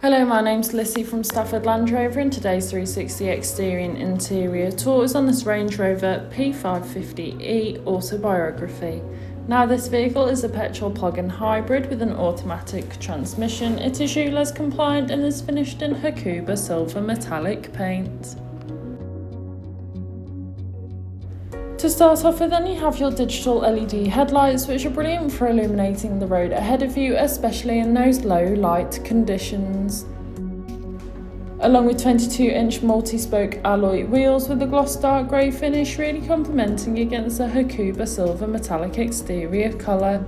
Hello, my name's Lissy from Stafford Land Rover, and today's 360 exterior and interior tour is on this Range Rover P550e Autobiography. Now, this vehicle is a petrol plug-in hybrid with an automatic transmission. It is ULEZ compliant and is finished in Hakuba silver metallic paint. To start off with, then you have your digital LED headlights, which are brilliant for illuminating the road ahead of you, especially in those low light conditions. Along with 22-inch multi-spoke alloy wheels with a gloss dark grey finish, really complementing against the Hakuba silver metallic exterior colour.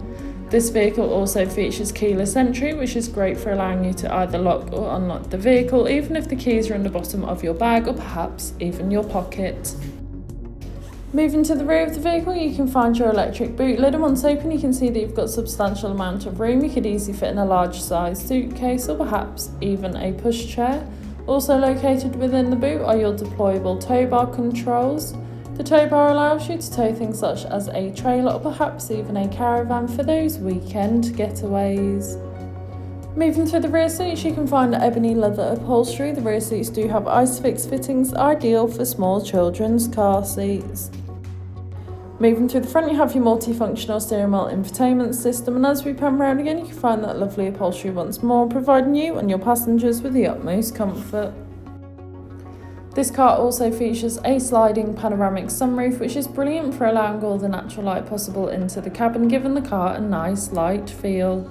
This vehicle also features keyless entry, which is great for allowing you to either lock or unlock the vehicle, even if the keys are in the bottom of your bag or perhaps even your pocket. Moving to the rear of the vehicle, you can find your electric boot lid, and once open you can see that you've got a substantial amount of room. You could easily fit in a large size suitcase or perhaps even a pushchair. Also located within the boot are your deployable tow bar controls. The tow bar allows you to tow things such as a trailer or perhaps even a caravan for those weekend getaways. Moving to the rear seats, you can find ebony leather upholstery. The rear seats do have ISOFIX fittings, ideal for small children's car seats. Moving to the front, you have your multifunctional steering wheel infotainment system, and as we pan round again, you can find that lovely upholstery once more, providing you and your passengers with the utmost comfort. This car also features a sliding panoramic sunroof, which is brilliant for allowing all the natural light possible into the cabin, giving the car a nice light feel.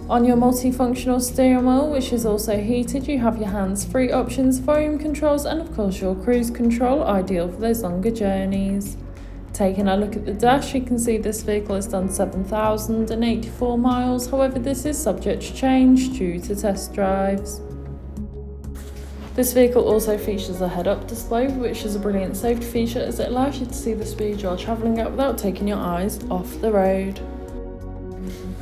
On your multifunctional steering wheel, which is also heated, you have your hands-free options, volume controls, and of course your cruise control, ideal for those longer journeys. Taking a look at the dash, you can see this vehicle has done 7,084 miles, however this is subject to change due to test drives. This vehicle also features a head-up display, which is a brilliant safety feature as it allows you to see the speed you're travelling at without taking your eyes off the road.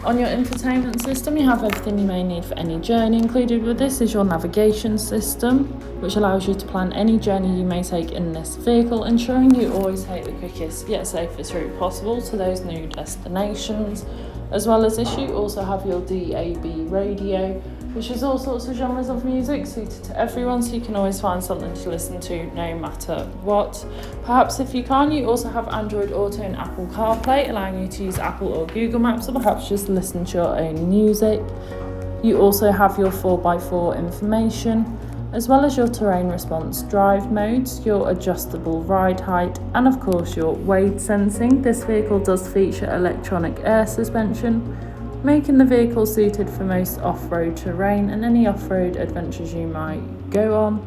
On your infotainment system, you have everything you may need for any journey. Included with this is your navigation system, which allows you to plan any journey you may take in this vehicle, ensuring you always take the quickest yet safest route possible to those new destinations. As well as this, you also have your DAB radio, which is all sorts of genres of music suited to everyone, so you can always find something to listen to no matter what. Perhaps if you can't, you also have Android Auto and Apple CarPlay, allowing you to use Apple or Google Maps, or perhaps just listen to your own music. You also have your 4x4 information, as well as your terrain response drive modes, your adjustable ride height, and of course your weight sensing. This vehicle does feature electronic air suspension, making the vehicle suited for most off-road terrain and any off-road adventures you might go on.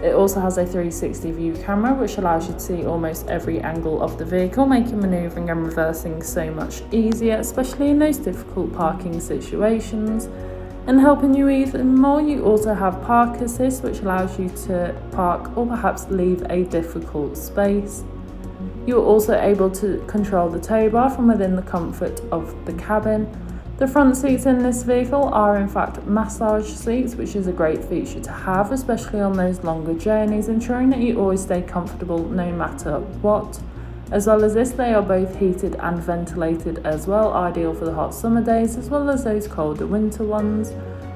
It also has a 360 view camera, which allows you to see almost every angle of the vehicle, making manoeuvring and reversing so much easier, especially in those difficult parking situations. And helping you even more, you also have Park Assist, which allows you to park or perhaps leave a difficult space. You're also able to control the tow bar from within the comfort of the cabin. The front seats in this vehicle are in fact massage seats, which is a great feature to have, especially on those longer journeys, ensuring that you always stay comfortable no matter what. As well as this, they are both heated and ventilated as well, ideal for the hot summer days as well as those colder winter ones.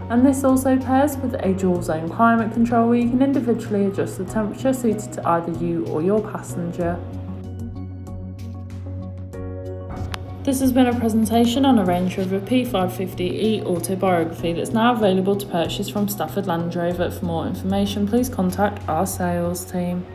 And this also pairs with a dual zone climate control, where you can individually adjust the temperature suited to either you or your passenger. This has been a presentation on a Range Rover P550e Autobiography that's now available to purchase from Stafford Land Rover. For more information, please contact our sales team.